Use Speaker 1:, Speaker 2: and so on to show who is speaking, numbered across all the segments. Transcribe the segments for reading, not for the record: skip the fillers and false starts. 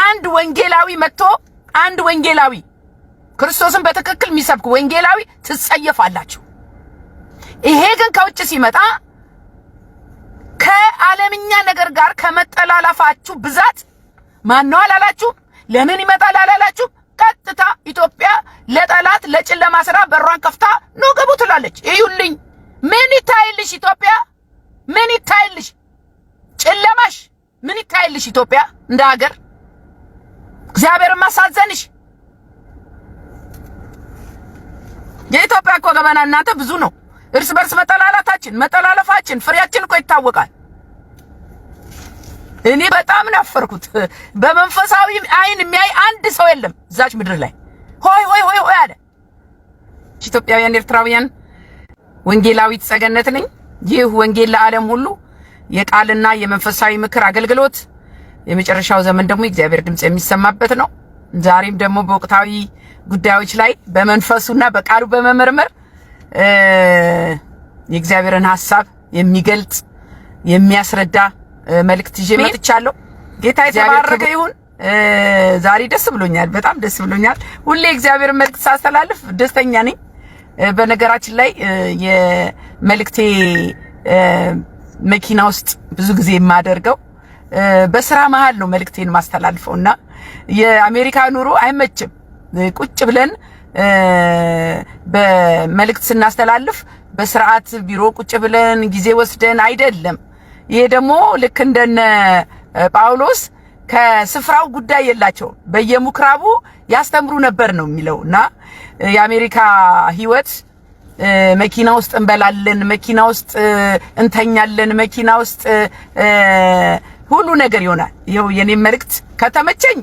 Speaker 1: አንድ ወንጌላዊ መጥቶ አንድ ወንጌላዊ ክርስቶስን በትክክል የሚሰብክ ወንጌላዊ ትጸየፋላችሁ። ይሄ ግን ከውጭ ሲመጣ ከዓለምኛ ነገር ጋር ከመጠላላፋችሁ ብዛት ማነው አላላችሁ? ለምን ይመጣል አላላችሁ? ቀጥታ ኢትዮጵያ ለጠላት ለጨለማ ስራ በሯን ከፍታ ነው ገቡ ትላለች። እዩልኝ፣ ምን ይታይልሽ ኢትዮጵያ? ምን ይታይልሽ? ጨለማሽ ምን ይታይልሽ ኢትዮጵያ? እንደ ሀገር እግዚአብሔርን ማሳዘንሽ። የኢትዮጵያ እኮ ገበና እናንተ ብዙ ነው። እርስ በርስ መጠላለፋችን ፍሬያችን እኮ ይታወቃል። እኔ በጣም ናፈርኩት። በመንፈሳዊ አይን የሚያይ አንድ ሰው የለም እዛች ምድር ላይ። ሆይ ሆይ ሆይ ሆይ አለ። ኢትዮጵያውያን ኤርትራውያን፣ ወንጌላዊት ጸገነት ነኝ። ይህ ወንጌል ለዓለም ሁሉ የቃልና የመንፈሳዊ ምክር አገልግሎት የመጨረሻው ዘመን ደግሞ የእግዚአብሔር ድምጽ የሚሰማበት ነው። ዛሬም ደግሞ በወቅታዊ ጉዳዮች ላይ በመንፈሱና በቃሉ በመመርመር የእግዚአብሔርን ሐሳብ የሚገልጽ የሚያስረዳ መልእክት ይዤ መጥቻለሁ። ጌታ የተባረከ ይሁን። ዛሬ ደስ ብሎኛል፣ በጣም ደስ ብሎኛል። ሁሌ እግዚአብሔርን መልእክት ሳስተላልፍ ደስተኛ ነኝ። በነገራችን ላይ የመልእክቴ መኪና ውስጥ ብዙ ጊዜ የማደርገው በስራ መሃል ነው መልእክቴን ማስተላልፈውና የአሜሪካ ኑሮ አይመችም። ቁጭ ብለን በመልእክት ስናስተላልፍ በስርዓት ቢሮ ቁጭ ብለን ጊዜ ወስደን አይደለም። ይሄ ደግሞ ልክ እንደነ ጳውሎስ ከስፍራው ጉዳይ የላቸው በየምኩራቡ ያስተምሩ ነበር ነው የሚለውና የአሜሪካ ህይወት መኪና ውስጥ እንበላለን፣ መኪና ውስጥ እንተኛለን፣ መኪና ውስጥ ሁሉ ነገር ይሆናል። ይኸው የኔም መልእክት ከተመቸኝ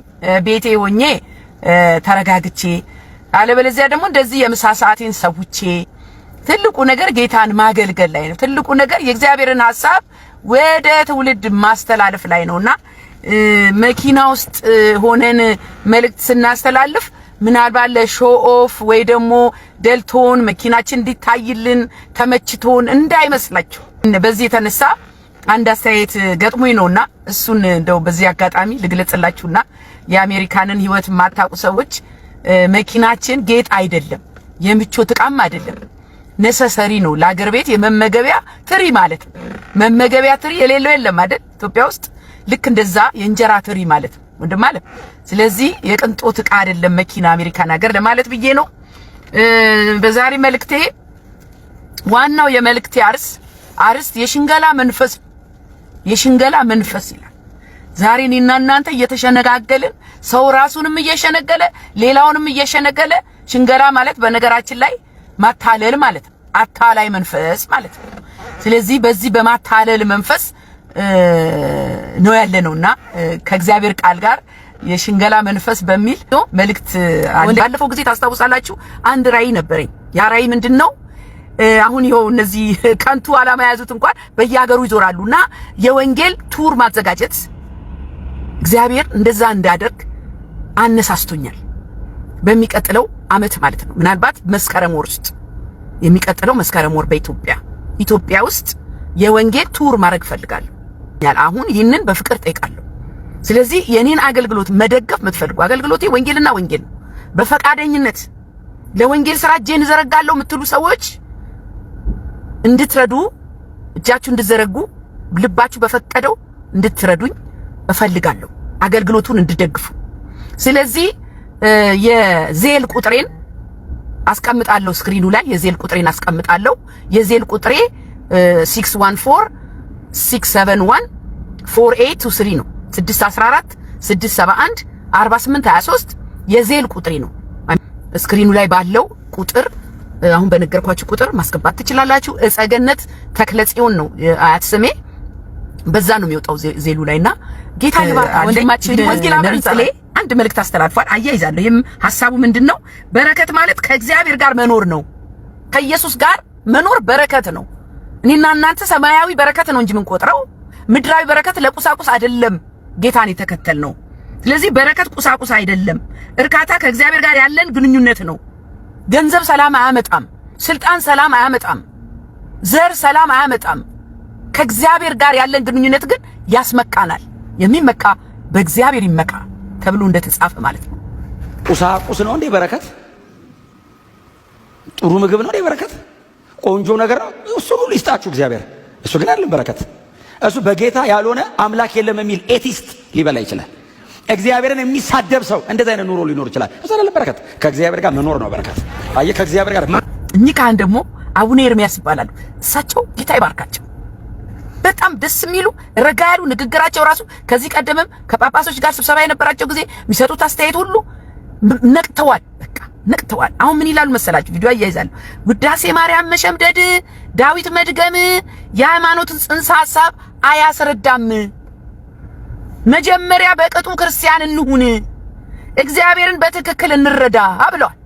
Speaker 1: ቤቴ ሆኜ ተረጋግቼ፣ አለበለዚያ ደግሞ እንደዚህ የምሳ ሰዓቴን ሰውቼ ትልቁ ነገር ጌታን ማገልገል ላይ ነው። ትልቁ ነገር የእግዚአብሔርን ሐሳብ ወደ ትውልድ ማስተላለፍ ላይ ነውና መኪና ውስጥ ሆነን መልእክት ስናስተላልፍ ምናልባት ለሾው ኦፍ ወይ ደግሞ ደልቶን መኪናችን እንዲታይልን ተመችቶን እንዳይመስላችሁ። በዚህ የተነሳ አንድ አስተያየት ገጥሞኝ ነውና እሱን እንደው በዚህ አጋጣሚ ልግለጽላችሁና የአሜሪካንን ህይወት ማታውቁ ሰዎች መኪናችን ጌጥ አይደለም፣ የምቾት ዕቃም አይደለም፣ ነሰሰሪ ነው። ለአገር ቤት የመመገቢያ ትሪ ማለት ነው። መመገቢያ ትሪ የሌለው የለም አይደል? ኢትዮጵያ ውስጥ ልክ እንደዛ የእንጀራ ትሪ ማለት ነው ወንድም ማለት። ስለዚህ የቅንጦት ዕቃ አይደለም መኪና አሜሪካን ሀገር ለማለት ብዬ ነው። በዛሬ መልእክቴ ዋናው የመልእክቴ አርዕስት የሽንገላ መንፈስ ይላል። ዛሬ እኔና እናንተ እየተሸነጋገልን ሰው ራሱንም እየሸነገለ ሌላውንም እየሸነገለ። ሽንገላ ማለት በነገራችን ላይ ማታለል ማለት ነው። አታላይ መንፈስ ማለት ነው። ስለዚህ በዚህ በማታለል መንፈስ ነው ያለነውና ከእግዚአብሔር ቃል ጋር የሽንገላ መንፈስ በሚል መልእክት ባለፈው ጊዜ ታስታውሳላችሁ አንድ ራዕይ ነበረኝ። ያ ራዕይ ምንድነው? አሁን ይኸው እነዚህ ከንቱ ዓላማ ያዙት እንኳን በየሀገሩ ይዞራሉና የወንጌል ቱር ማዘጋጀት እግዚአብሔር እንደዛ እንዳደርግ አነሳስቶኛል። በሚቀጥለው አመት ማለት ነው። ምናልባት መስከረም ወር ውስጥ የሚቀጥለው መስከረም ወር በኢትዮጵያ ውስጥ የወንጌል ቱር ማድረግ ፈልጋለሁ። አሁን ይህንን በፍቅር ጠይቃለሁ። ስለዚህ የኔን አገልግሎት መደገፍ የምትፈልጉ አገልግሎቴ ወንጌልና ወንጌል ነው። በፈቃደኝነት ለወንጌል ስራ እጄን ዘረጋለሁ የምትሉ ሰዎች እንድትረዱ እጃችሁ እንድትዘረጉ ልባችሁ በፈቀደው እንድትረዱኝ እፈልጋለሁ። አገልግሎቱን እንድደግፉ። ስለዚህ የዜል ቁጥሬን አስቀምጣለሁ ስክሪኑ ላይ የዜል ቁጥሬን አስቀምጣለሁ። የዜል ቁጥሬ 614-671-4823 ነው። 614-671-4823 የዜል ቁጥሬ ነው። ስክሪኑ ላይ ባለው ቁጥር አሁን በነገርኳችሁ ቁጥር ማስገባት ትችላላችሁ። እጸገነት ተክለጽዮን ነው አያት ስሜ። በዛ ነው የሚወጣው ዜሉ ላይና ጌታ ይባርክ። ወንድማችን ወንጌል አብርጽሌ አንድ መልእክት አስተላልፏል። አያይዛለሁ። ይህም ሐሳቡ ምንድነው? በረከት ማለት ከእግዚአብሔር ጋር መኖር ነው። ከኢየሱስ ጋር መኖር በረከት ነው። እኔና እናንተ ሰማያዊ በረከት ነው እንጂ የምንቆጥረው ምድራዊ በረከት ለቁሳቁስ አይደለም። ጌታን የተከተል ነው። ስለዚህ በረከት ቁሳቁስ አይደለም። እርካታ ከእግዚአብሔር ጋር ያለን ግንኙነት ነው። ገንዘብ ሰላም አያመጣም። ስልጣን ሰላም አያመጣም። ዘር ሰላም አያመጣም። ከእግዚአብሔር ጋር ያለን ግንኙነት ግን ያስመካናል። የሚመካ በእግዚአብሔር ይመካ። ተብሎ እንደተጻፈ ማለት ነው።
Speaker 2: ቁሳቁስ ነው እንዴ በረከት? ጥሩ ምግብ ነው እንዴ በረከት? ቆንጆ ነገር ነው እሱ ሁሉ ይስጣችሁ እግዚአብሔር። እሱ ግን አይደለም በረከት። እሱ በጌታ ያልሆነ አምላክ የለም የሚል ኤቲስት ሊበላ ይችላል። እግዚአብሔርን የሚሳደብ ሰው እንደዛ አይነት ኑሮ ሊኖር ይችላል። እሱ አይደለም በረከት። ከእግዚአብሔር ጋር መኖር ነው በረከት። አየህ፣ ከእግዚአብሔር ጋር
Speaker 1: እኚህ ካህን ደግሞ አቡነ ኤርሚያስ ይባላሉ። እሳቸው ጌታ ይባርካቸው። በጣም ደስ የሚሉ ረጋ ያሉ ንግግራቸው ራሱ ከዚህ ቀደምም ከጳጳሶች ጋር ስብሰባ የነበራቸው ጊዜ የሚሰጡት አስተያየት ሁሉ ነቅተዋል። በቃ ነቅተዋል። አሁን ምን ይላሉ መሰላችሁ? ቪዲዮ አያይዛለሁ። ውዳሴ ማርያም መሸምደድ፣ ዳዊት መድገም የሃይማኖትን ጽንሰ ሐሳብ አያስረዳም። መጀመሪያ በቅጡ ክርስቲያን እንሁን፣ እግዚአብሔርን በትክክል እንረዳ ብለዋል።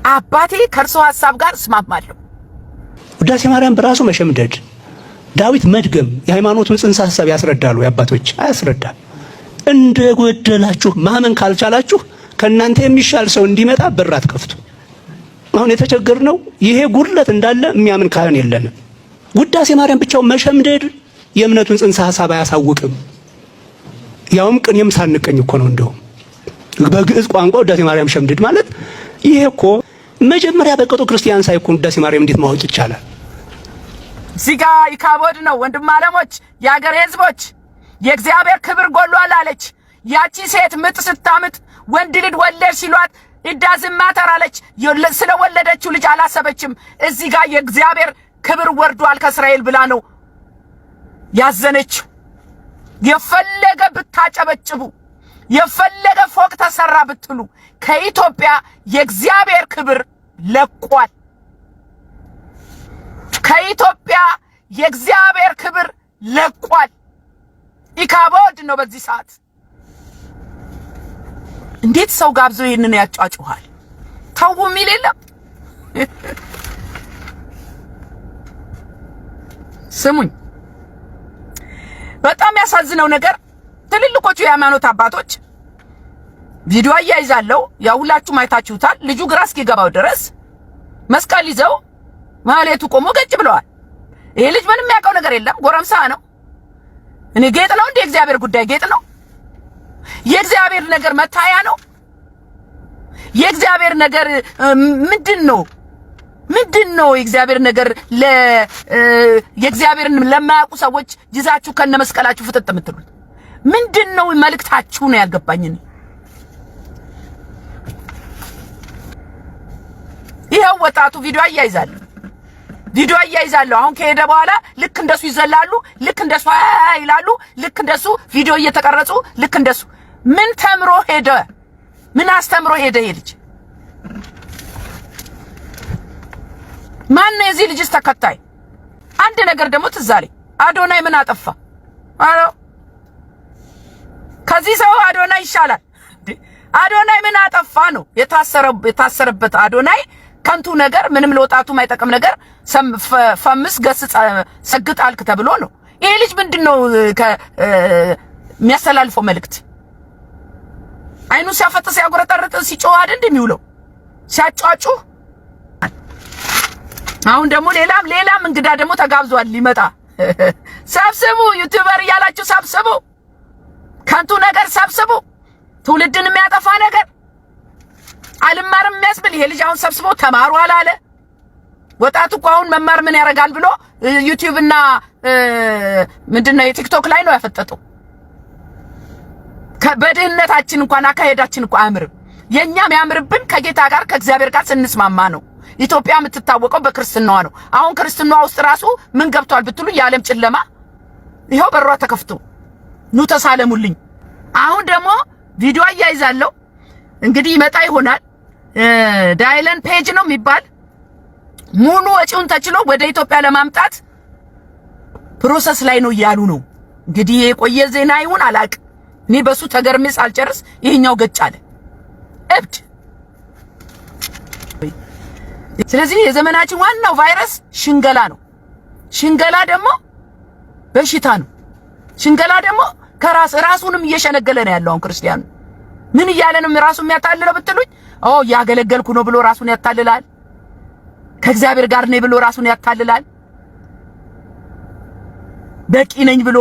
Speaker 1: አባቴ ከእርሶ ሐሳብ ጋር እስማማለሁ።
Speaker 3: ውዳሴ ማርያም በራሱ መሸምደድ፣ ዳዊት መድገም የሃይማኖቱን ጽንሰ ሐሳብ ያስረዳሉ። የአባቶች አያስረዳም። እንደጎደላችሁ ማመን ካልቻላችሁ ከእናንተ የሚሻል ሰው እንዲመጣ በር አትከፍቱ። አሁን የተቸገርነው ይሄ ጉድለት እንዳለ የሚያምን ካህን የለንም። ውዳሴ ማርያም ብቻው መሸምደድ የእምነቱን ጽንሰ ሐሳብ አያሳውቅም። ያውም ቅኔም ሳንቀኝ እኮ ነው። እንደውም በግዕዝ ቋንቋ ውዳሴ ማርያም ሸምድድ ማለት ይሄ እኮ መጀመሪያ በቅጡ ክርስቲያን ሳይኮን ውዳሴ ማርያም እንዴት ማወቅ ይቻላል?
Speaker 1: እዚህ ጋ ይካቦድ ነው። ወንድም አለሞች፣ የአገር ህዝቦች፣ የእግዚአብሔር ክብር ጎሏል አለች። ያቺ ሴት ምጥ ስታምጥ ወንድ ልጅ ወለድ ሲሏት ኢዳዝም ማተር አለች። ስለወለደችው ልጅ አላሰበችም። እዚህ ጋር የእግዚአብሔር ክብር ወርዷል ከእስራኤል ብላ ነው ያዘነችው። የፈለገ ብታጨበጭቡ፣ የፈለገ ፎቅ ተሰራ ብትሉ ከኢትዮጵያ የእግዚአብሔር ክብር ለቋል። ከኢትዮጵያ የእግዚአብሔር ክብር ለቋል። ኢካቦድ ነው በዚህ ሰዓት። እንዴት ሰው ጋብዞ ይሄንን ያጫጭኋል? ተው የሚል የለም። ስሙኝ፣ በጣም ያሳዝነው ነገር ትልልቆቹ የሃይማኖት አባቶች ቪዲዮ አያይዛለሁ፣ ያው ሁላችሁም አይታችሁታል። ልጁ ግራ እስኪገባው ድረስ መስቀል ይዘው ማለቱ ቆሞ ገጭ ብለዋል። ይሄ ልጅ ምንም ያውቀው ነገር የለም፣ ጎረምሳ ነው። እኔ ጌጥ ነው እንዴ? እግዚአብሔር ጉዳይ ጌጥ ነው? የእግዚአብሔር ነገር መታያ ነው? የእግዚአብሔር ነገር ምንድነው? ምንድነው የእግዚአብሔር ነገር? የእግዚአብሔርን ለማያውቁ ሰዎች ይዛችሁ ከነመስቀላችሁ ፍጥጥ የምትሉት ምንድነው? መልእክታችሁ ነው ያልገባኝ። ይሄው ወጣቱ ቪዲዮ አያይዛለሁ። አሁን ከሄደ በኋላ ልክ እንደሱ ይዘላሉ፣ ልክ እንደሱ ይላሉ፣ ልክ እንደሱ ቪዲዮ እየተቀረጹ ልክ እንደሱ። ምን ተምሮ ሄደ? ምን አስተምሮ ሄደ ይሄ ልጅ? ማን ነው የዚህ ልጅስ ተከታይ? አንድ ነገር ደግሞ ትዝ አለኝ። አዶናይ ምን አጠፋ? አሮ ከዚህ ሰው አዶናይ ይሻላል። አዶናይ ምን አጠፋ ነው የታሰረበት? አዶናይ ከንቱ ነገር፣ ምንም ለወጣቱ ማይጠቅም ነገር ፈምስ ገስጽ ሰግጥ አልክ ተብሎ ነው። ይሄ ልጅ ምንድነው የሚያስተላልፈው መልእክት? አይኑ ሲያፈጥስ ያጎረጠርጥ ሲጮህ አይደል እንደሚውለው ሲያጫጩ። አሁን ደግሞ ሌላም እንግዳ ደግሞ ተጋብዟል ሊመጣ። ሰብስቡ፣ ዩቲዩበር እያላችሁ ሰብስቡ፣ ከንቱ ነገር ሰብስቡ፣ ትውልድን የሚያጠፋ ነገር አልማርም የሚያስብል። ይሄ ልጅ አሁን ሰብስቦ ተማሩ አላለ። ወጣቱ እኮ አሁን መማር ምን ያደርጋል ብሎ ዩቲዩብ እና ምንድነው የቲክቶክ ላይ ነው ያፈጠጠው። በድህነታችን እንኳን አካሄዳችን እንኳን አያምርም። የኛም ያምርብን ከጌታ ጋር ከእግዚአብሔር ጋር ስንስማማ ነው። ኢትዮጵያ የምትታወቀው በክርስትናዋ ነው። አሁን ክርስትናዋ ውስጥ ራሱ ምን ገብቷል ብትሉ የዓለም ጨለማ ይሄው በሯ ተከፍቶ ኑ ተሳለሙልኝ። አሁን ደግሞ ቪዲዮ አያይዛለሁ እንግዲህ ይመጣ ይሆናል። ዳይለን ፔጅ ነው የሚባል ሙሉ ወጪውን ተችሎ ወደ ኢትዮጵያ ለማምጣት ፕሮሰስ ላይ ነው እያሉ ነው። እንግዲህ የቆየ ዜና ይሁን አላውቅም። እኔ በሱ ተገርሜ ሳልጨርስ ይሄኛው ገጭ አለ እብድ። ስለዚህ የዘመናችን ዋናው ቫይረስ ሽንገላ ነው። ሽንገላ ደግሞ በሽታ ነው። ሽንገላ ደግሞ ራሱንም እየሸነገለ ነው ያለው። አሁን ክርስቲያኑ ምን እያለ ነው ራሱ የሚያታልለው ብትሉኝ፣ ያገለገልኩ ነው ብሎ ራሱን ያታልላል። ከእግዚአብሔር ጋር ነኝ ብሎ ራሱን ያታልላል። በቂ ነኝ ብሎ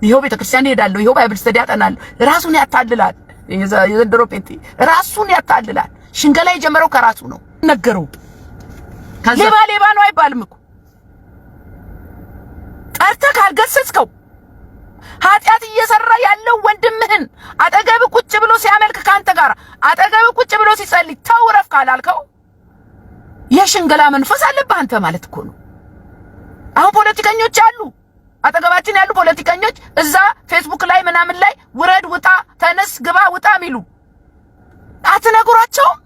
Speaker 1: ይሄው ቤተክርስቲያን እሄዳለሁ፣ ይሄው ባይብል ስተዲ አጠናለሁ፣ ራሱን ያታልላል። የዘንድሮ ጴንጤ ራሱን ያታልላል። ሽንገላ የጀመረው ከራሱ ነው። ነገረው ሌባ ነው አይባልም እኮ ጠርተህ ካልገሰጽከው ኃጢአት እየሰራ ያለው ወንድምህን አጠገብ ቁጭ ብሎ ሲያመልክ ካንተ ጋር አጠገብ ቁጭ ብሎ ሲጸልይ ተውረፍ ካላልከው የሽንገላ መንፈስ አለብህ አንተ ማለት እኮ ነው። አሁን ፖለቲከኞች አሉ፣ አጠገባችን ያሉ ፖለቲከኞች እዛ ፌስቡክ ላይ ምናምን ላይ ውረድ፣ ውጣ፣ ተነስ፣ ግባ፣ ውጣ ሚሉ አትነግሯቸውም?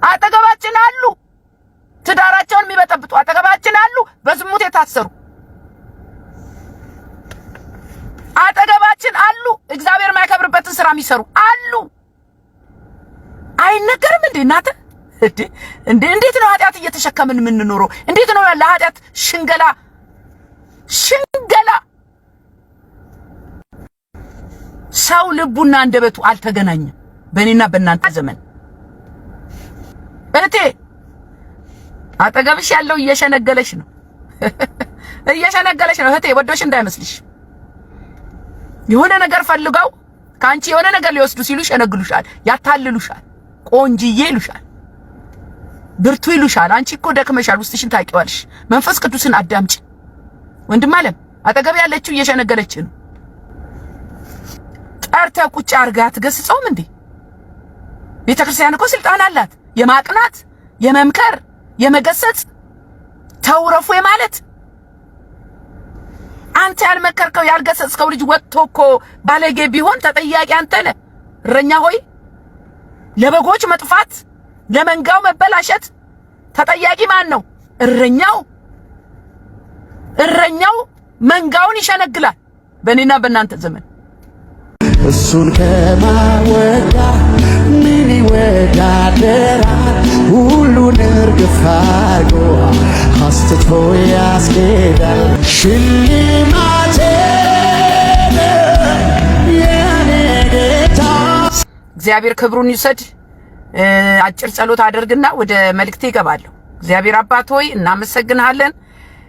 Speaker 1: አጠገባችን አሉ ትዳራቸውን የሚበጠብጡ፣ አጠገባችን አሉ በዝሙት የታሰሩ፣ አጠገባችን አሉ እግዚአብሔር የማይከብርበትን ስራ የሚሰሩ አሉ። አይነገርም እንዴ እናንተ? እንዴት ነው ኃጢአት እየተሸከምን የምንኖረው? እንዴት ነው ለኃጢአት ሽንገላ ሰው ልቡና አንደበቱ አልተገናኘም። በእኔና በእናንተ ዘመን እህቴ አጠገብሽ ያለው እየሸነገለሽ ነው እየሸነገለሽ ነው እህቴ፣ ወዶሽ እንዳይመስልሽ። የሆነ ነገር ፈልገው ካንቺ የሆነ ነገር ሊወስዱ ሲሉ ይሸነግሉሻል፣ ያታልሉሻል፣ ቆንጂዬ ይሉሻል፣ ብርቱ ይሉሻል። አንቺ እኮ ደክመሻል፣ ውስጥሽን ታውቂዋለሽ። መንፈስ ቅዱስን አዳምጪ። ወንድም አለም አጠገብ ያለችው እየሸነገለች ነው። ጠርተህ ቁጭ አድርገህ አትገስጸውም እንዴ? ቤተክርስቲያን እኮ ስልጣን አላት፣ የማቅናት፣ የመምከር፣ የመገሰጽ፣ ተውረፉ የማለት። አንተ ያልመከርከው ያልገሰጽከው ልጅ ወጥቶ እኮ ባለጌ ቢሆን ተጠያቂ አንተ ነህ። እረኛ ሆይ ለበጎች መጥፋት ለመንጋው መበላሸት ተጠያቂ ማን ነው? እረኛው መንጋውን ይሸነግላል። በእኔና በእናንተ ዘመን
Speaker 4: እሱን ከማወዳ ምን ይወዳደራል? ሁሉን እርግፍ አድርጎ አስትቶ ያስኬዳል። ሽልማቴ የኔ ጌታ።
Speaker 1: እግዚአብሔር ክብሩን ይውሰድ። አጭር ጸሎት አድርግና ወደ መልእክቴ እገባለሁ። እግዚአብሔር አባት ሆይ እናመሰግንሃለን።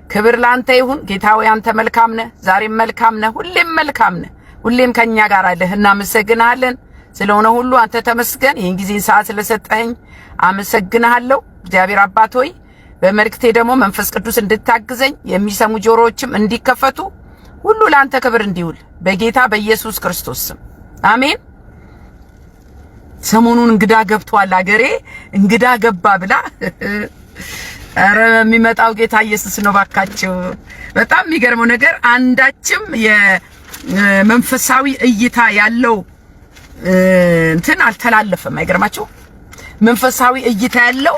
Speaker 1: ክብር ላንተ ይሁን። ጌታ ሆይ አንተ መልካም ነህ፣ ዛሬም መልካም ነህ፣ ሁሌም መልካም ነህ። ሁሌም ከኛ ጋር አለህ። እናመሰግንሃለን። ስለሆነ ሁሉ አንተ ተመስገን። ይህን ጊዜ ሰዓት ስለሰጠኸኝ አመሰግንሃለሁ። እግዚአብሔር አባት ሆይ በመልእክቴ ደግሞ መንፈስ ቅዱስ እንድታግዘኝ የሚሰሙ ጆሮዎችም እንዲከፈቱ ሁሉ ላንተ ክብር እንዲውል በጌታ በኢየሱስ ክርስቶስ ስም አሜን። ሰሞኑን እንግዳ ገብቷል አገሬ፣ እንግዳ ገባ ብላ አረ የሚመጣው ጌታ ኢየሱስ ነው ባካችሁ። በጣም የሚገርመው ነገር አንዳችም የመንፈሳዊ እይታ ያለው እንትን አልተላለፈም። አይገርማችሁ? መንፈሳዊ እይታ ያለው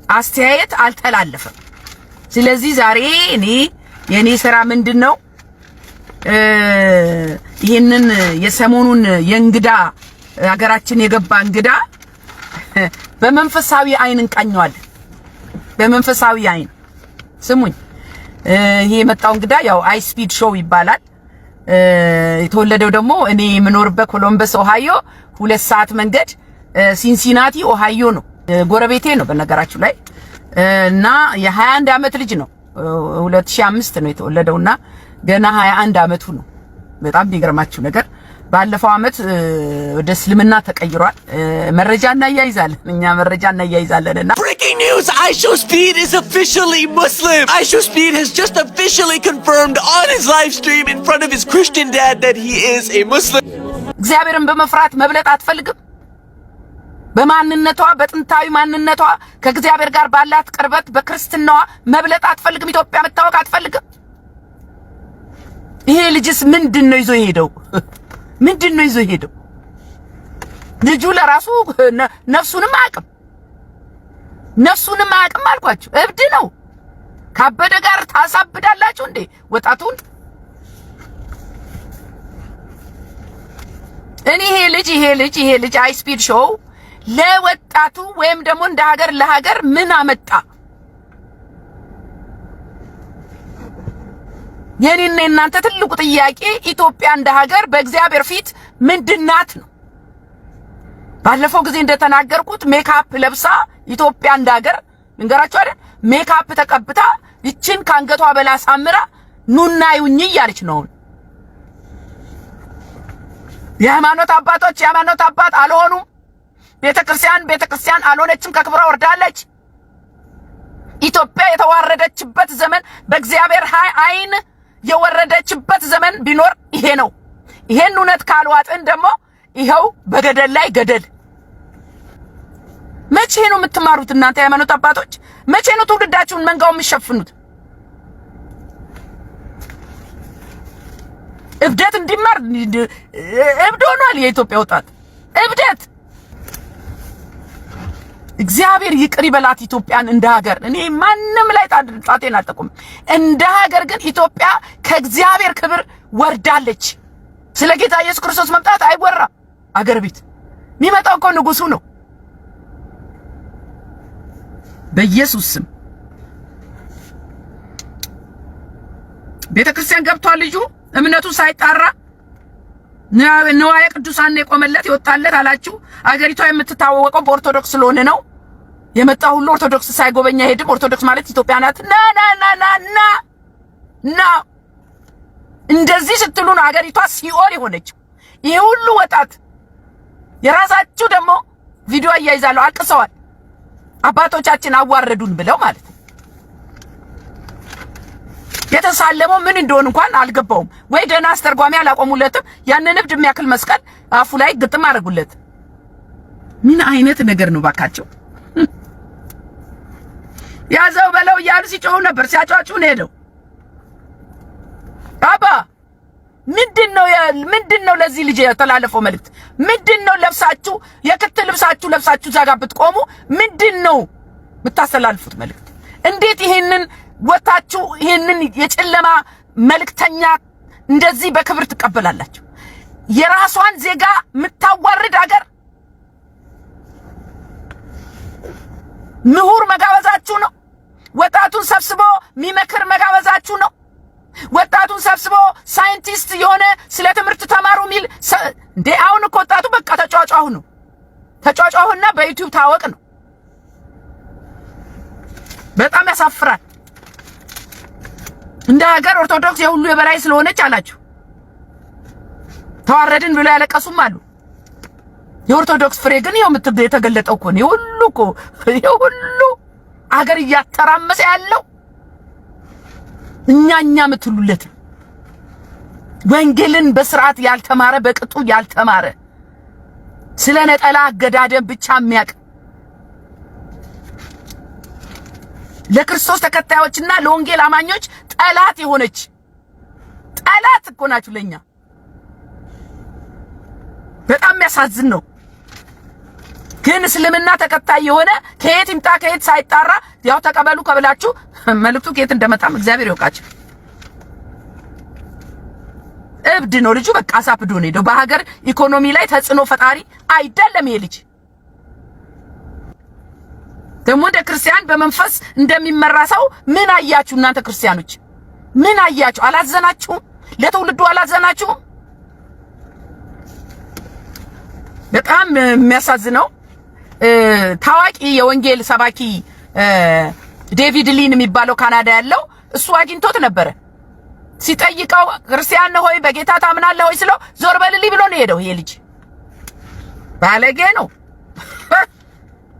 Speaker 1: አስተያየት አልተላለፈም። ስለዚህ ዛሬ የኔ ስራ ምንድነው? ይሄንን የሰሞኑን የእንግዳ ሀገራችን የገባ እንግዳ በመንፈሳዊ አይን እንቃኘዋለን። በመንፈሳዊ አይን ስሙኝ። ይሄ የመጣው እንግዳ ያው አይ ስፒድ ሾው ይባላል። የተወለደው ደግሞ እኔ የምኖርበት ኮሎምበስ ኦሃዮ 2 ሰዓት መንገድ ሲንሲናቲ ኦሃዮ ነው። ጎረቤቴ ነው በነገራችሁ ላይ እና የ21 አመት ልጅ ነው። 2005 ነው የተወለደውና ገና 21 አመቱ ነው። በጣም የሚገርማችሁ ነገር ባለፈው አመት ወደ እስልምና ተቀይሯል። መረጃ እናያይዛለን፣ እኛ መረጃ እናያይዛለንና
Speaker 5: Breaking news! Aisho Speed is officially Muslim! Aisho Speed has just officially confirmed on his live stream in front of his Christian dad that he is a Muslim.
Speaker 1: እግዚአብሔርን በመፍራት መብለጥ አትፈልግም? በማንነቷ በጥንታዊ ማንነቷ ከእግዚአብሔር ጋር ባላት ቅርበት በክርስትናዋ መብለጥ አትፈልግም? ኢትዮጵያ መታወቅ አትፈልግም? ይሄ ልጅስ ምንድነው ይዞ ሄደው? ምንድነው ይዞ ሄደው? ልጁ ለራሱ ነፍሱንም አያውቅም አልኳችሁ። እብድ ነው። ካበደ ጋር ታሳብዳላችሁ እንዴ ወጣቱን? እኔ ይሄ ልጅ አይ ስፒድ ሾው ለወጣቱ ወይም ደግሞ እንደ ሀገር ለሀገር ምን አመጣ? የኔና እናንተ ትልቁ ጥያቄ ኢትዮጵያ እንደ ሀገር በእግዚአብሔር ፊት ምንድናት ነው። ባለፈው ጊዜ እንደተናገርኩት ሜካፕ ለብሳ ኢትዮጵያ እንደ ሀገር ልንገራችሁ አይደል፣ ሜካፕ ተቀብታ ይችን ካንገቷ በላ ሳምራ ኑና ይውኝ እያለች ነው። የሃይማኖት አባቶች የሃይማኖት አባት አልሆኑም። ቤተክርስቲያን አልሆነችም፣ ከክብሯ ወርዳለች። ኢትዮጵያ የተዋረደችበት ዘመን በእግዚአብሔር አይን የወረደችበት ዘመን ቢኖር ይሄ ነው። ይሄን እውነት ካልዋጥን ደግሞ ይኸው በገደል ላይ ገደል። መቼ ነው የምትማሩት እናንተ የሃይማኖት አባቶች? መቼ ነው ትውልዳችሁን መንጋው የምትሸፍኑት? እብደት እንዲማር እብድ ሆኗል የኢትዮጵያ ወጣት። እብደት። እግዚአብሔር ይቅር ይበላት ኢትዮጵያን እንደ ሀገር። እኔ ማንም ላይ ጣቴን አልጠቁም። እንደ ሀገር ግን ኢትዮጵያ ከእግዚአብሔር ክብር ወርዳለች። ስለ ጌታ ኢየሱስ ክርስቶስ መምጣት አይወራም። አገር ቤት የሚመጣው እኮ ንጉሱ ነው። በኢየሱስ ስም ቤተክርስቲያን ገብቷል ልጁ እምነቱ ሳይጣራ ንዋየ ቅዱሳን የቆመለት ይወጣለት አላችሁ። አገሪቷ የምትታወቀው በኦርቶዶክስ ስለሆነ ነው። የመጣ ሁሉ ኦርቶዶክስ ሳይጎበኛ ሄድም። ኦርቶዶክስ ማለት ኢትዮጵያ ናት። ና እንደዚህ ስትሉ ነው አገሪቷ ሲኦል የሆነችው። ይሄ ሁሉ ወጣት የራሳችሁ ደግሞ ቪዲዮ አያይዛለሁ አልቅሰዋል። አባቶቻችን አዋረዱን ብለው ማለት ነው። የተሳለመው ምን እንደሆነ እንኳን አልገባውም ወይ ደህና አስተርጓሚ አላቆሙለትም። ያንን እብድ የሚያክል መስቀል አፉ ላይ ግጥም አድርጉለት። ምን አይነት ነገር ነው ባካቸው? ያዘው በለው እያሉ ሲጮሁ ነበር፣ ሲያጫጩ ነው ሄደው። አባ ምንድነው ለዚህ ልጅ የተላለፈው መልእክት? ምንድነው ለብሳችሁ የክት ልብሳችሁ ለብሳችሁ ዛጋ ብትቆሙ ምንድነው የምታስተላልፉት መልእክት? እንዴት ይሄንን ወጣችሁ ይሄንን የጨለማ መልእክተኛ እንደዚህ በክብር ትቀበላላችሁ? የራሷን ዜጋ የምታዋርድ ሀገር ምሁር መጋበዛችሁ ነው። ወጣቱን ሰብስቦ የሚመክር መጋበዛችሁ ነው። ወጣቱን ሰብስቦ ሳይንቲስት የሆነ ስለ ትምህርት ተማሩ ሚል እንዴ! አሁን እኮ ወጣቱ በቃ ተጫጫሁ ነው። ተጫጫሁና በዩቲዩብ ታወቅ ነው። በጣም ያሳፍራል። እንደ ሀገር ኦርቶዶክስ የሁሉ የበላይ ስለሆነች አላችሁ ተዋረድን ብሎ ያለቀሱም አሉ። የኦርቶዶክስ ፍሬ ግን ይኸው የተገለጠው እኮ ነው። የሁሉ አገር እያተራመሰ ያለው እኛ ምትሉለት ወንጌልን በስርዓት ያልተማረ በቅጡ ያልተማረ ስለ ነጠላ አገዳደም ብቻ የሚያውቅ ለክርስቶስ ተከታዮችና ለወንጌል አማኞች ጠላት የሆነች ጠላት እኮ ናችሁ ለኛ። በጣም የሚያሳዝን ነው። ግን እስልምና ተከታይ የሆነ ከየት ይምጣ ከየት ሳይጣራ ያው ተቀበሉ ከብላችሁ መልእክቱ ከየት እንደመጣም እግዚአብሔር ይወቃችሁ። እብድ ነው ልጁ። በቃ አሳብዶ ነው ሄደው። በሀገር ኢኮኖሚ ላይ ተጽዕኖ ፈጣሪ አይደለም ይሄ ልጅ። ደግሞ እንደ ክርስቲያን በመንፈስ እንደሚመራ ሰው ምን አያችሁ እናንተ ክርስቲያኖች? ምን አያችሁ? አላዘናችሁም? ለትውልዱ አላዘናችሁም? በጣም የሚያሳዝነው ታዋቂ የወንጌል ሰባኪ ዴቪድ ሊን የሚባለው ካናዳ ያለው እሱ አግኝቶት ነበረ። ሲጠይቀው ክርስቲያን ነው ሆይ በጌታ ታምናለህ ሆይ ስለው ዞር በልልኝ ብሎ ነው ሄደው። ይሄ ልጅ ባለጌ ነው።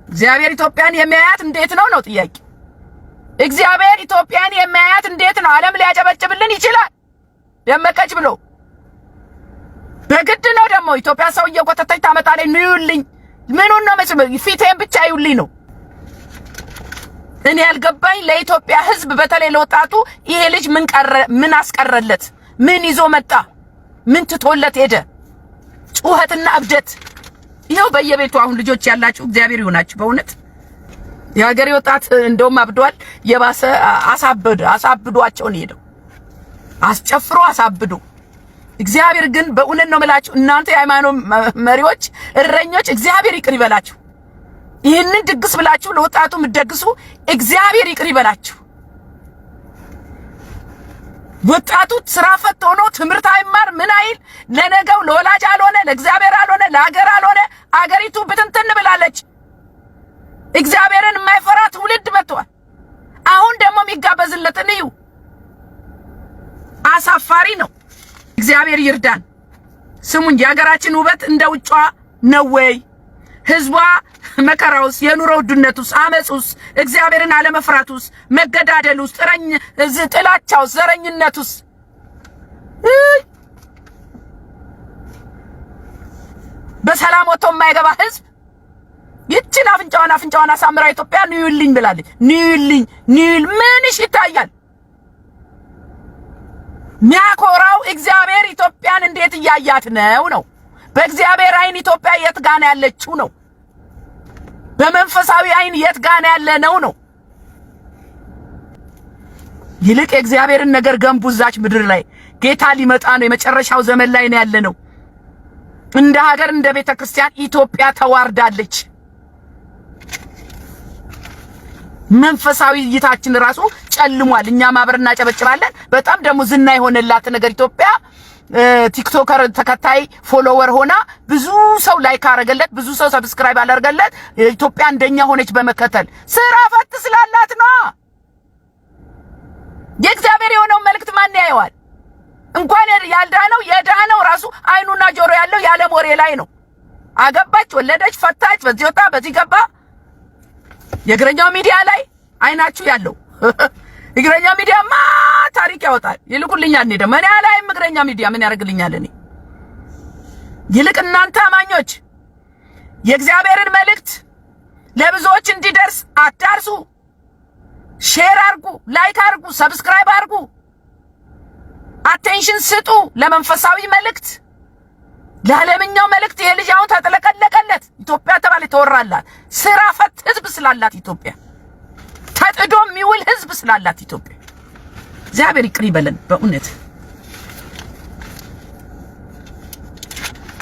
Speaker 1: እግዚአብሔር ኢትዮጵያን የሚያያት እንዴት ነው ነው ጥያቄ። እግዚአብሔር ኢትዮጵያን የሚያያት እንዴት ነው? ዓለም ሊያጨበጭብልን ይችላል ደመቀች ብሎ በግድ ነው ደግሞ ኢትዮጵያ ሰው እየጎተተች ታመጣለች። ንዩልኝ ምኑን ነው ፊቴን ብቻ ይውልኝ ነው። እኔ ያልገባኝ ለኢትዮጵያ ሕዝብ በተለይ ለወጣቱ ይሄ ልጅ ምን አስቀረለት? ምን ይዞ መጣ? ምን ትቶለት ሄደ? ጩኸትና እብደት ይሄው በየቤቱ አሁን ልጆች ያላችሁ እግዚአብሔር ይሆናችሁ። በእውነት የሀገሬ ወጣት እንደውም አብዷል። የባሰ አሳብዷቸው ነው ሄደው አስጨፍሮ አሳብዶ። እግዚአብሔር ግን በእውነት ነው የምላችሁ እናንተ የሃይማኖት መሪዎች፣ እረኞች እግዚአብሔር ይቅር ይበላችሁ። ይህንን ድግስ ብላችሁ ለወጣቱ የምትደግሱ እግዚአብሔር ይቅር ይበላችሁ። ወጣቱ ስራ ፈት ሆኖ ትምህርት አይማር ምን አይል ለነገው ለወላጅ አልሆነ ለእግዚአብሔር አልሆነ ለሀገር አልሆነ። አገሪቱ ብትንትን ብላለች። እግዚአብሔርን የማይፈራ ትውልድ መጥቷል። አሁን ደግሞ የሚጋበዝለትን እዩ። አሳፋሪ ነው። እግዚአብሔር ይርዳን። ስሙኝ፣ የሀገራችን ውበት እንደ ውጯ ነው ወይ? ህዝቧ መከራውስ፣ የኑሮ ውድነቱስ፣ አመጹስ፣ እግዚአብሔርን አለመፍራቱስ፣ መገዳደሉስ፣ ጥላቻውስ፣ ዘረኝነቱስ በሰላም ወጥቶ የማይገባ ህዝብ ይችን አፍንጫዋን አሳምራ ኢትዮጵያ ኒውልኝ ብላለች። ኒውል ምንሽ ይታያል? ሚያኮራው እግዚአብሔር ኢትዮጵያን እንዴት እያያት ነው? በእግዚአብሔር አይን ኢትዮጵያ የት ጋር ነው ያለችው ነው? በመንፈሳዊ አይን የት ጋር ነው ያለ ነው? ይልቅ የእግዚአብሔርን ነገር ገንቡ። እዛች ምድር ላይ ጌታ ሊመጣ ነው። የመጨረሻው ዘመን ላይ ነው ያለ ነው። እንደ ሀገር እንደ ቤተ ክርስቲያን ኢትዮጵያ ተዋርዳለች። መንፈሳዊ እይታችን ራሱ ጨልሟል። እኛ ማብረና እናጨበጭባለን። በጣም ደግሞ ዝና የሆነላት ነገር ኢትዮጵያ ቲክቶከር ተከታይ ፎሎወር ሆና ብዙ ሰው ላይክ አረገለት፣ ብዙ ሰው ሰብስክራይብ አላረገለት። ኢትዮጵያ እንደኛ ሆነች በመከተል ስራ ፈት ስላላት ነው። የእግዚአብሔር የሆነው መልእክት ማን ያየዋል? እንኳን ያልዳነው የዳነው ራሱ አይኑና ጆሮ ያለው የዓለም ወሬ ላይ ነው። አገባች፣ ወለደች፣ ፈታች፣ በዚህ ወጣ በዚህ ገባ። የእግረኛው ሚዲያ ላይ አይናችሁ ያለው እግረኛ ሚዲያማ ታሪክ ያወጣል። ይልኩልኛል። እኔ ደግሞ እኔ አላይም። እግረኛ ሚዲያ ምን ያደርግልኛል? እኔ ይልቅ እናንተ አማኞች የእግዚአብሔርን መልእክት ለብዙዎች እንዲደርስ አዳርሱ። ሼር አርጉ፣ ላይክ አርጉ፣ ሰብስክራይብ አርጉ። አቴንሽን ስጡ ለመንፈሳዊ መልእክት፣ ለዓለምኛው መልእክት። ይሄ ልጅ አሁን ተጠለቀለቀለት። ኢትዮጵያ ተባለ ተወራላት። ስራ ፈት ህዝብ ስላላት ኢትዮጵያ፣ ተጥዶ የሚውል ህዝብ ስላላት ኢትዮጵያ እግዚአብሔር ይቅር ይበለን በእውነት።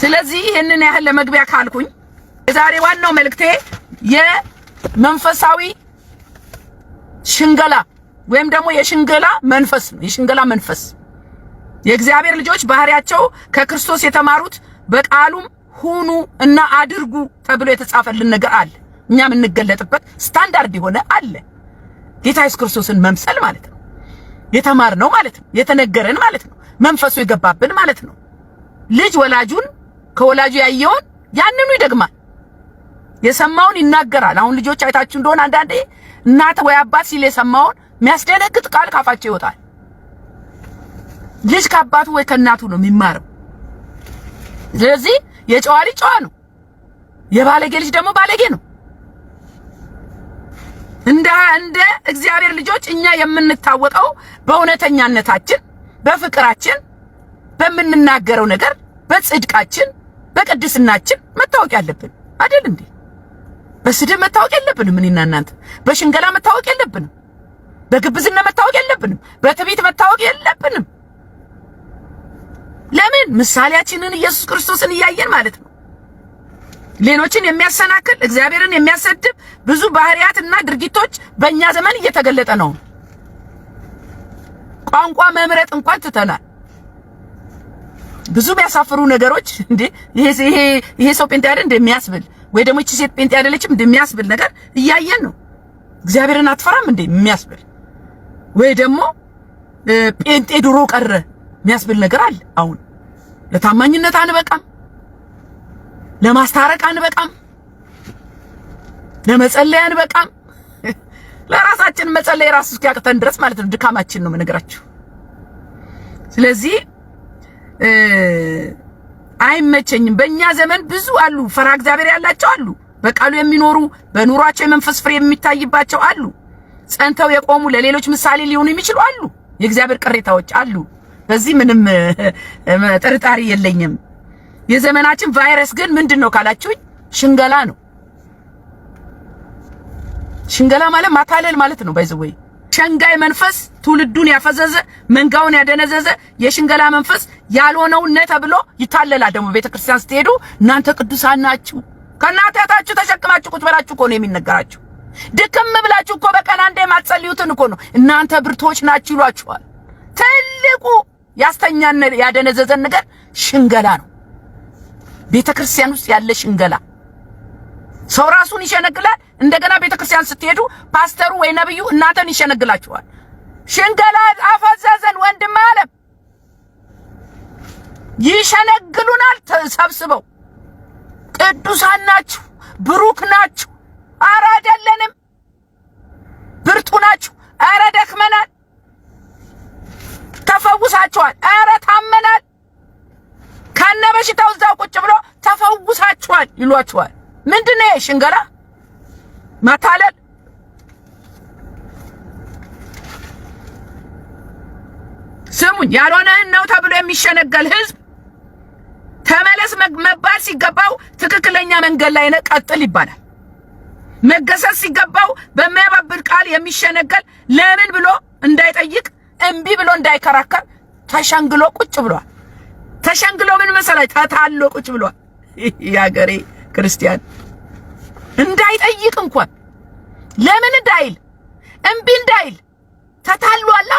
Speaker 1: ስለዚህ ይሄንን ያህል ለመግቢያ ካልኩኝ የዛሬ ዋናው መልእክቴ የመንፈሳዊ ሽንገላ ወይም ደግሞ የሽንገላ መንፈስ ነው። የሽንገላ መንፈስ የእግዚአብሔር ልጆች ባህሪያቸው ከክርስቶስ የተማሩት በቃሉም ሁኑ እና አድርጉ ተብሎ የተጻፈልን ነገር አለ። እኛም እንገለጥበት ስታንዳርድ የሆነ አለ። ጌታ ኢየሱስ ክርስቶስን መምሰል ማለት ነው። የተማርነው ማለት ነው። የተነገረን ማለት ነው። መንፈሱ የገባብን ማለት ነው። ልጅ ወላጁን ከወላጁ ያየውን ያንኑ ይደግማል። የሰማውን ይናገራል። አሁን ልጆች አይታችሁ እንደሆነ አንዳንዴ እናት ወይ አባት ሲል የሰማውን የሚያስደነግጥ ቃል ካፋቸው ይወጣል። ልጅ ከአባቱ ወይ ከእናቱ ነው የሚማረው። ስለዚህ የጨዋ ልጅ ጨዋ ነው፣ የባለጌ ልጅ ደግሞ ባለጌ ነው። እንደ እግዚአብሔር ልጆች እኛ የምንታወቀው በእውነተኛነታችን፣ በፍቅራችን፣ በምንናገረው ነገር፣ በጽድቃችን፣ በቅድስናችን መታወቅ ያለብን አይደል እንዴ? በስድብ መታወቅ የለብንም። እኔና እናንተ በሽንገላ መታወቅ የለብንም። በግብዝና መታወቅ የለብንም። በትዕቢት መታወቅ የለብንም። ለምን? ምሳሌያችንን ኢየሱስ ክርስቶስን እያየን ማለት ነው። ሌሎችን የሚያሰናክል እግዚአብሔርን የሚያሰድብ ብዙ ባህሪያትና ድርጊቶች በእኛ ዘመን እየተገለጠ ነው። ቋንቋ መምረጥ እንኳን ትተናል። ብዙ የሚያሳፍሩ ነገሮች እንዴ ይሄ ሰው ጴንጤ አይደል እንደሚያስብል ወይ ደግሞ እቺ ሴት ጴንጤ አይደለችም እንደሚያስብል ነገር እያየን ነው። እግዚአብሔርን አትፈራም እንዴ የሚያስብል ወይ ደግሞ ጴንጤ ድሮ ቀረ የሚያስብል ነገር አለ። አሁን ለታማኝነት አንበቃም፣ ለማስታረቅ አንበቃም፣ ለመጸለይ አንበቃም። ለራሳችን መጸለይ ራሱ እስኪያቅተን ድረስ ማለት ነው። ድካማችን ነው የምነግራችሁ። ስለዚህ አይመቸኝም። በእኛ ዘመን ብዙ አሉ፣ ፈራ እግዚአብሔር ያላቸው አሉ፣ በቃሉ የሚኖሩ በኑሯቸው የመንፈስ ፍሬ የሚታይባቸው አሉ፣ ጸንተው የቆሙ ለሌሎች ምሳሌ ሊሆኑ የሚችሉ አሉ፣ የእግዚአብሔር ቅሬታዎች አሉ። በዚህ ምንም ጥርጣሬ የለኝም። የዘመናችን ቫይረስ ግን ምንድነው ካላችሁኝ፣ ሽንገላ ነው። ሽንገላ ማለት ማታለል ማለት ነው። ባይዘወይ ሸንጋይ መንፈስ ትውልዱን ያፈዘዘ መንጋውን ያደነዘዘ የሽንገላ መንፈስ ያልሆነውን ነው ተብሎ ይታለላል። ደግሞ ቤተክርስቲያን ስትሄዱ እናንተ ቅዱሳን ናችሁ፣ ከናታታችሁ ተሸክማችሁ ቁጭ ብላችሁ እኮ ነው የሚነገራችሁ። ድክም ብላችሁ እኮ በቀን አንዴ ማጸልዩትን እኮ ነው እናንተ ብርቶች ናችሁ ይሏችኋል። ትልቁ ያስተኛን ያደነዘዘን ነገር ሽንገላ ነው። ቤተክርስቲያን ውስጥ ያለ ሽንገላ ሰው ራሱን ይሸነግላል። እንደገና ቤተክርስቲያን ስትሄዱ ፓስተሩ ወይ ነብዩ እናንተን ይሸነግላችኋል። ሽንገላ አፈዘዘን ወንድም አለም። ይሸነግሉናል ተሰብስበው። ቅዱሳን ናችሁ፣ ብሩክ ናችሁ፣ ኧረ አይደለንም፣ ብርቱ ናችሁ፣ ኧረ ደክመናል፣ ተፈውሳችኋል፣ ኧረ ታመናል፣ ከነበሽታው እዛው ቁጭ ብሎ ተፈውሳችኋል ይሏችኋል። ምንድነው ሽንገላ ማታለል? ስሙኝ፣ ያልሆነህን ነው ተብሎ የሚሸነገል ህዝብ ተመለስ መባል ሲገባው ትክክለኛ መንገድ ላይ ነህ ቀጥል ይባላል። መገሰጽ ሲገባው በማያባብል ቃል የሚሸነገል ለምን ብሎ እንዳይጠይቅ እምቢ ብሎ እንዳይከራከር ተሸንግሎ ቁጭ ብሏል። ተሸንግሎ ምን መሰለህ ተታሎ ቁጭ ብሏል። ያገሬ ክርስቲያን እንዳይጠይቅ እንኳን ለምን እንዳይል እምቢ እንዳይል ተታሏል።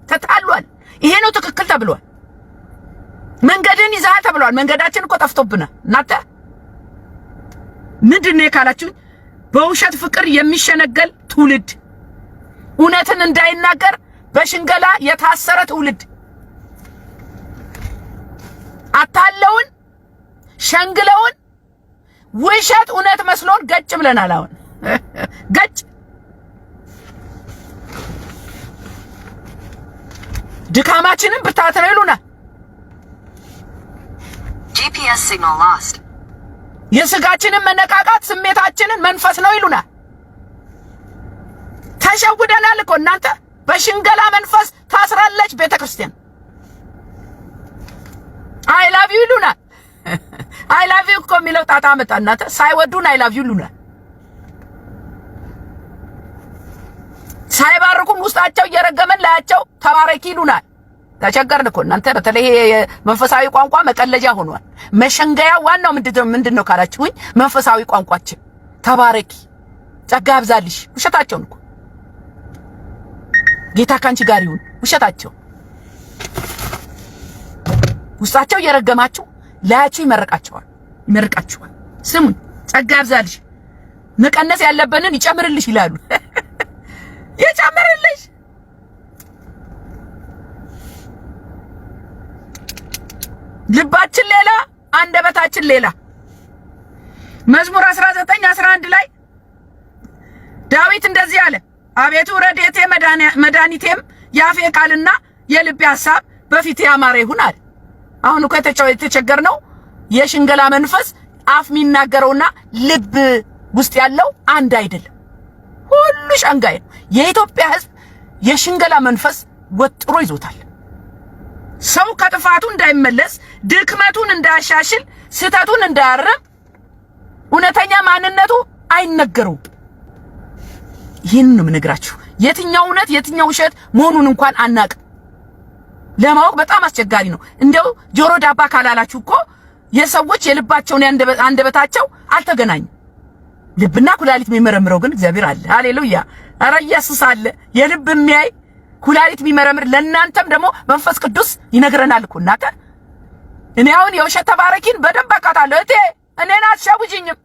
Speaker 1: ተታሏል። ይሄ ነው ትክክል ተብሏል። መንገድን ይዘሃል ተብሏል። መንገዳችን እኮ ጠፍቶብናል። እናንተ ምንድነው ካላችሁ በውሸት ፍቅር የሚሸነገል ትውልድ፣ እውነትን እንዳይናገር በሽንገላ የታሰረ ትውልድ፣ አታለውን ሸንግለውን ውሸት እውነት መስሎን ገጭ ብለናል። አሁን ገጭ ድካማችንን ብርታት ነው ይሉናል።
Speaker 6: GPS signal lost.
Speaker 1: የስጋችንን መነቃቃት ስሜታችንን መንፈስ ነው ይሉናል። ተሸውደናል እኮ እናንተ። በሽንገላ መንፈስ ታስራለች ቤተክርስቲያን። አይ ላቭ ዩ ይሉናል። አይ ላቭ ዩ እኮ የሚለው ጣጣ መጣ እናንተ። ሳይወዱን አይ ላቭ ዩ ይሉናል። ሳይባርኩን ውስጣቸው እየረገመን ላያቸው ተባረኪ ይሉናል። ተቸገርን እኮ እናንተ። በተለይ መንፈሳዊ ቋንቋ መቀለጃ ሆኗል። መሸንገያ ዋናው ምንድነው ካላችሁኝ መንፈሳዊ ቋንቋችን ተባረኪ፣ ጸጋ ያብዛልሽ። ውሸታቸውን እኮ ጌታ ካንቺ ጋር ይሁን ውሸታቸው። ውስጣቸው እየረገማችሁ ላያችሁ ይመርቃችኋል። ስሙኝ፣ ጸጋ ያብዛልሽ፣ መቀነስ ያለበንን ይጨምርልሽ ይላሉ። ይጨምርልሽ። ልባችን ሌላ አንደበታችን ሌላ። መዝሙር 19:11 ላይ ዳዊት እንደዚህ አለ፣ አቤቱ ረድኤቴ መድኃኒቴም የአፌ ቃልና የልቤ ሐሳብ በፊቴ ያማረ ይሁን አለ። አሁን እኮ የተቸገርነው የሽንገላ መንፈስ አፍ የሚናገረውና ልብ ውስጥ ያለው አንድ አይደለም። ሁሉ ሸንጋይ ነው። የኢትዮጵያ ሕዝብ የሽንገላ መንፈስ ወጥሮ ይዞታል። ሰው ከጥፋቱ እንዳይመለስ፣ ድክመቱን እንዳያሻሽል፣ ስተቱን እንዳያርም፣ እውነተኛ ማንነቱ አይነገረውም። ይህን ነው የምነግራችሁ። የትኛው እውነት የትኛው ውሸት መሆኑን እንኳን አናቅም። ለማወቅ በጣም አስቸጋሪ ነው። እንደው ጆሮ ዳባ ካላላችሁ እኮ የሰዎች የልባቸውን አንደበታቸው አልተገናኙም። ልብና ኩላሊት የሚመረምረው ግን እግዚአብሔር አለ። ሃሌሉያ! ኧረ ኢየሱስ አለ። የልብ የሚያይ ኩላሊት የሚመረምር ለእናንተም ደግሞ መንፈስ ቅዱስ ይነግረናል እኮ እናንተ። እኔ አሁን የውሸት ተባረኪን በደንብ አውቃታለሁ። እቴ እኔን አትሸውጂኝም፣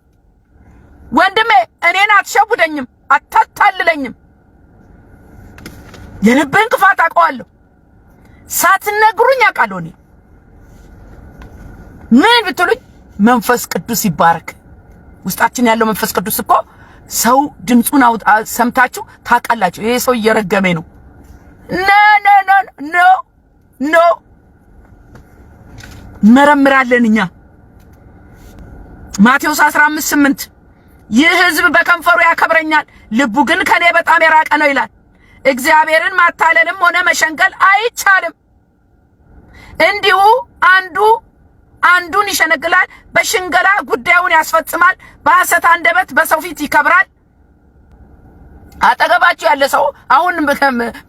Speaker 1: ወንድሜ እኔን አትሸውደኝም፣ አታታልለኝም። የልብን ክፋት አውቀዋለሁ። ሳትነግሩኝ አውቃለሁ። እኔ ምን ብትሉኝ መንፈስ ቅዱስ ይባረክ። ውስጣችን ያለው መንፈስ ቅዱስ እኮ ሰው ድምጹን ሰምታችሁ ታውቃላችሁ። ይሄ ሰው እየረገመኝ ነው። ኖ መረምራለን እኛ። ማቴዎስ 15:8 ይህ ሕዝብ በከንፈሩ ያከብረኛል፣ ልቡ ግን ከኔ በጣም የራቀ ነው ይላል። እግዚአብሔርን ማታለልም ሆነ መሸንገል አይቻልም። እንዲሁ አንዱን ይሸነግላል፣ በሽንገላ ጉዳዩን ያስፈጽማል፣ በሐሰት አንደበት በሰው ፊት ይከብራል። አጠገባችሁ ያለ ሰው አሁን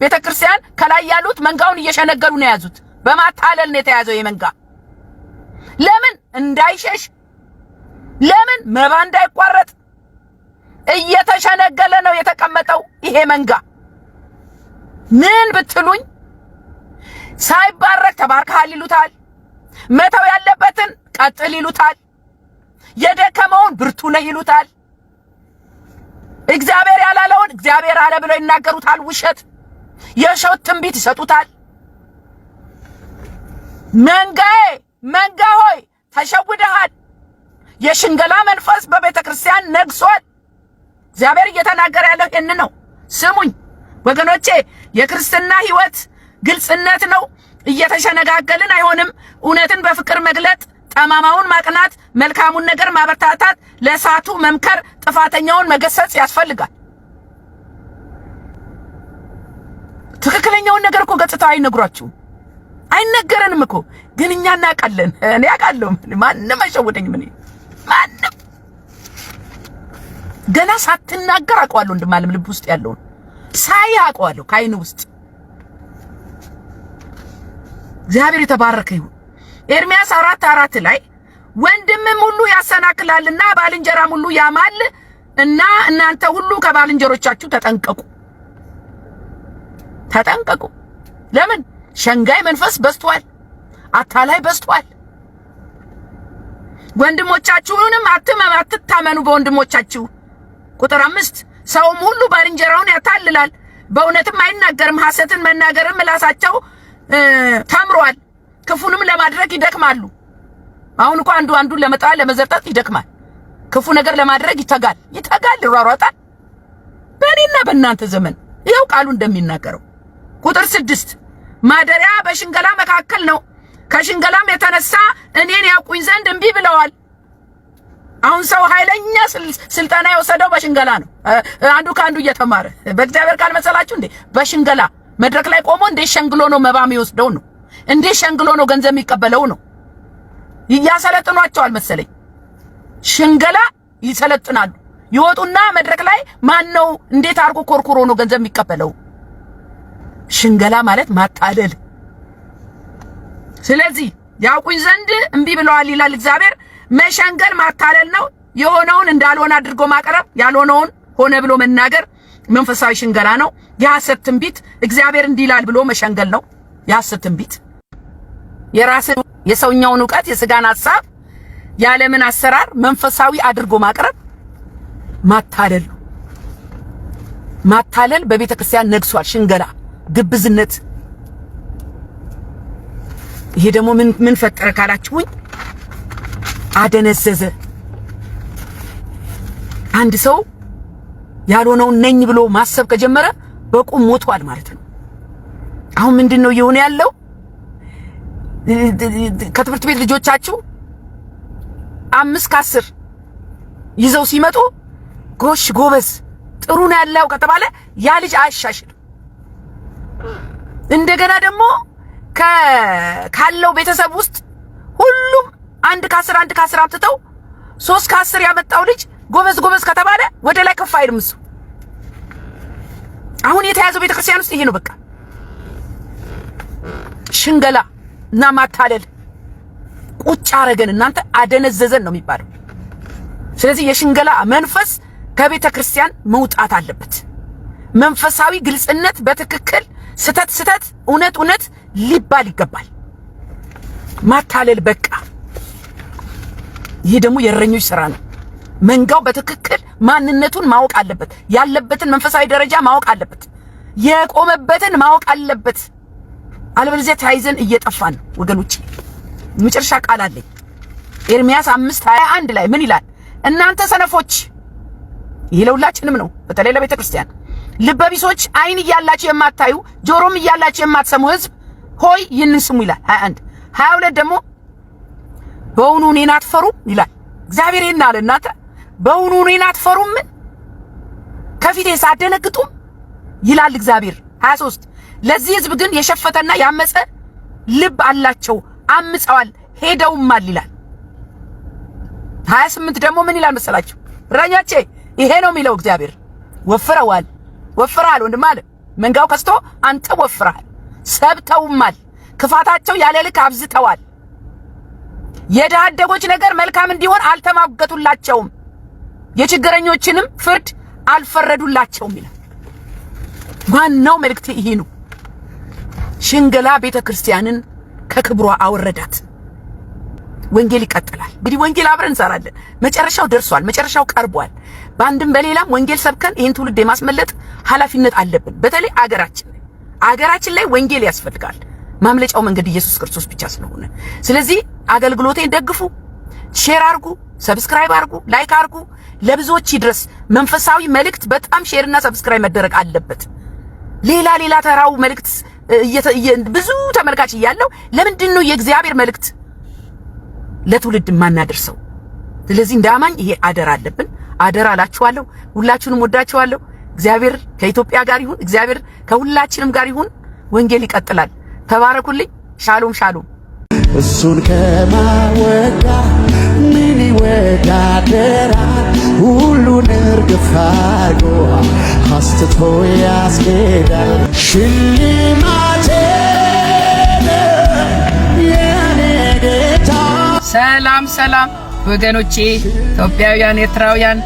Speaker 1: ቤተክርስቲያን ከላይ ያሉት መንጋውን እየሸነገሉ ነው የያዙት። በማታለል ነው የተያዘው የመንጋ። ለምን እንዳይሸሽ፣ ለምን መባ እንዳይቋረጥ እየተሸነገለ ነው የተቀመጠው ይሄ መንጋ። ምን ብትሉኝ ሳይባረክ ተባርከሃል ይሉታል። መተው ያለበትን ቀጥል ይሉታል። የደከመውን ብርቱ ነህ ይሉታል። እግዚአብሔር ያላለውን እግዚአብሔር አለ ብለው ይናገሩታል። ውሸት የውሸት ትንቢት ይሰጡታል። መንጋዬ መንጋ ሆይ ተሸውደሃል። የሽንገላ መንፈስ በቤተ ክርስቲያን ነግሷል። እግዚአብሔር እየተናገረ ያለው ይህን ነው። ስሙኝ ወገኖቼ፣ የክርስትና ህይወት ግልጽነት ነው። እየተሸነጋገልን አይሆንም። እውነትን በፍቅር መግለጥ፣ ጠማማውን ማቅናት፣ መልካሙን ነገር ማበረታታት፣ ለእሳቱ መምከር፣ ጥፋተኛውን መገሰጽ ያስፈልጋል። ትክክለኛውን ነገር እኮ ገጽታ አይነግሯችሁም፣ አይነገረንም እኮ። ግን እኛ እናውቃለን። እኔ አውቃለሁ። ማንም አይሸውደኝም። እኔ ማንም ገና ሳትናገር አውቀዋለሁ። እንደማለም ልብ ውስጥ ያለውን ሳይ አውቀዋለሁ ከዓይን ውስጥ። እግዚአብሔር የተባረከ ይሁን። ኤርምያስ 4:4 ላይ ወንድምም ሁሉ ያሰናክላልና ባልንጀራም ሁሉ ያማል እና እናንተ ሁሉ ከባልንጀሮቻችሁ ተጠንቀቁ። ተጠንቀቁ። ለምን? ሸንጋይ መንፈስ በዝቷል፣ አታላይ በዝቷል። ወንድሞቻችሁንም አትታመኑ በወንድሞቻችሁ። ቁጥር 5 ሰውም ሁሉ ባልንጀራውን ያታልላል፣ በእውነትም አይናገርም። ሐሰትን መናገርም ምላሳቸው ተምሯል፣ ክፉንም ለማድረግ ይደክማሉ። አሁን እኮ አንዱን ለመጣል ለመዘርጠጥ ይደክማል። ክፉ ነገር ለማድረግ ይተጋል፣ ይሯሯጣል። በእኔና በእናንተ ዘመን ይኸው ቃሉ እንደሚናገረው። ቁጥር 6 ማደሪያ በሽንገላ መካከል ነው፣ ከሽንገላም የተነሳ እኔን ያውቁኝ ዘንድ እምቢ ብለዋል። አሁን ሰው ኃይለኛ ስልጠና የወሰደው በሽንገላ ነው። አንዱ ከአንዱ እየተማረ በእግዚአብሔር ቃል መሰላችሁ እንዴ? በሽንገላ መድረክ ላይ ቆሞ እንዴ ሸንግሎ ነው መባ የሚወስደው ነው? እንዴ ሸንግሎ ነው ገንዘብ የሚቀበለው ነው? ያሰለጥኗቸዋል መሰለኝ። ሽንገላ ይሰለጥናሉ። ይወጡና መድረክ ላይ ማን ነው እንዴት አርጎ ኮርኩሮ ነው ገንዘብ የሚቀበለው? ሽንገላ ማለት ማታለል። ስለዚህ ያውቁኝ ዘንድ እምቢ ብለዋል ይላል እግዚአብሔር። መሸንገል ማታለል ነው። የሆነውን እንዳልሆነ አድርጎ ማቅረብ፣ ያልሆነውን ሆነ ብሎ መናገር መንፈሳዊ ሽንገላ ነው። የሐሰት ትንቢት እግዚአብሔር እንዲህ ይላል ብሎ መሸንገል ነው የሐሰት ትንቢት። የራስን የሰውኛውን ዕውቀት የሥጋን ሐሳብ የዓለምን አሰራር መንፈሳዊ አድርጎ ማቅረብ ማታለል ነው። ማታለል በቤተ ክርስቲያን ነግሷል። ሽንገላ፣ ግብዝነት። ይሄ ደግሞ ምን ፈጠረ ካላችሁኝ፣ አደነዘዘ። አንድ ሰው ያልሆነውን ነኝ ብሎ ማሰብ ከጀመረ በቁም ሞቷል ማለት ነው። አሁን ምንድነው እየሆነ ያለው? ከትምህርት ቤት ልጆቻችሁ 5 ከ10 ይዘው ሲመጡ ጎሽ ጎበዝ ጥሩ ነው ያለው ከተባለ ያ ልጅ አያሻሽልም። እንደገና ደግሞ ካለው ቤተሰብ ውስጥ ሁሉም 1 ከ10 አምጥተው 3 ከ10 ያመጣው ልጅ ጎበዝ ከተባለ ወደ ላይ ከፍ አይልም እሱ። አሁን የተያዘው ቤተክርስቲያን ውስጥ ይሄ ነው። በቃ ሽንገላ እና ማታለል ቁጭ አረገን፣ እናንተ አደነዘዘን ነው የሚባለው። ስለዚህ የሽንገላ መንፈስ ከቤተ ክርስቲያን መውጣት አለበት። መንፈሳዊ ግልጽነት በትክክል ስተት እውነት ሊባል ይገባል። ማታለል በቃ ይሄ ደግሞ የእረኞች ስራ ነው። መንጋው በትክክል ማንነቱን ማወቅ አለበት። ያለበትን መንፈሳዊ ደረጃ ማወቅ አለበት። የቆመበትን ማወቅ አለበት። አለበለዚያ ተያይዘን እየጠፋን ነው ወገኖች። መጨረሻ ቃል አለኝ። ኤርምያስ 5:21 ላይ ምን ይላል? እናንተ ሰነፎች፣ ይሄ ለሁላችንም ነው፣ በተለይ ለቤተ ክርስቲያን ልበቢሶች፣ አይን እያላችሁ የማታዩ ጆሮም እያላችሁ የማትሰሙ ሕዝብ ሆይ ይህንን ስሙ ይላል 22 ደግሞ በእውኑ እኔን አትፈሩም ይላል እግዚአብሔር። ይሄን አለ እናንተ በእውኑ እኔን አትፈሩም ከፊቴ ሳትደነግጡም ይላል እግዚአብሔር። 23 ለዚህ ሕዝብ ግን የሸፈተና ያመፀ ልብ አላቸው፣ አምፀዋል ሄደውማል ይላል። 28 ደግሞ ምን ይላል መሰላችሁ? እረኞቼ ይሄ ነው የሚለው እግዚአብሔር። ወፍረዋል ወንድም አለ መንጋው ከስቶ አንተ ወፍረሃል። ሰብተውማል፣ ክፋታቸው ያለ ልክ አብዝተዋል። የድሃ አደጎች ነገር መልካም እንዲሆን አልተማገቱላቸውም፣ የችግረኞችንም ፍርድ አልፈረዱላቸውም ይላል። ዋናው መልእክት ይሄ ነው። ሽንገላ ቤተ ክርስቲያንን ከክብሯ አወረዳት። ወንጌል ይቀጥላል። እንግዲህ ወንጌል አብረን እንሰራለን። መጨረሻው ደርሷል። መጨረሻው ቀርቧል። በአንድም በሌላም ወንጌል ሰብከን ይህን ትውልድ የማስመለጥ ኃላፊነት አለብን። በተለይ አገራችን ላይ ወንጌል ያስፈልጋል። ማምለጫው መንገድ ኢየሱስ ክርስቶስ ብቻ ስለሆነ ስለዚህ አገልግሎቴን ደግፉ፣ ሼር አርጉ፣ ሰብስክራይብ አርጉ፣ ላይክ አርጉ፣ ለብዙዎች ይድረስ። መንፈሳዊ መልእክት በጣም ሼር እና ሰብስክራይብ መደረግ አለበት። ሌላ ተራው መልእክት ብዙ ተመልካች እያለው ለምንድን ነው የእግዚአብሔር መልእክት ለትውልድ ማናደርሰው? ስለዚህ እንዳማኝ ይሄ አደራ አለብን። አደራ አላችኋለሁ። ሁላችሁንም ወዳችኋለሁ። እግዚአብሔር ከኢትዮጵያ ጋር ይሁን። እግዚአብሔር ከሁላችንም ጋር ይሁን። ወንጌል ይቀጥላል። ተባረኩልኝ። ሻሎም ሻሎም።
Speaker 4: እሱን ከማወጋ ምን ይወዳደራል? ሁሉን እርግፍ አድርጎ አስትቶ ያስኬዳል። ሽልማቴ የኔ ጌታ።
Speaker 1: ሰላም ወገኖቼ፣ ኢትዮጵያውያን ኤርትራውያን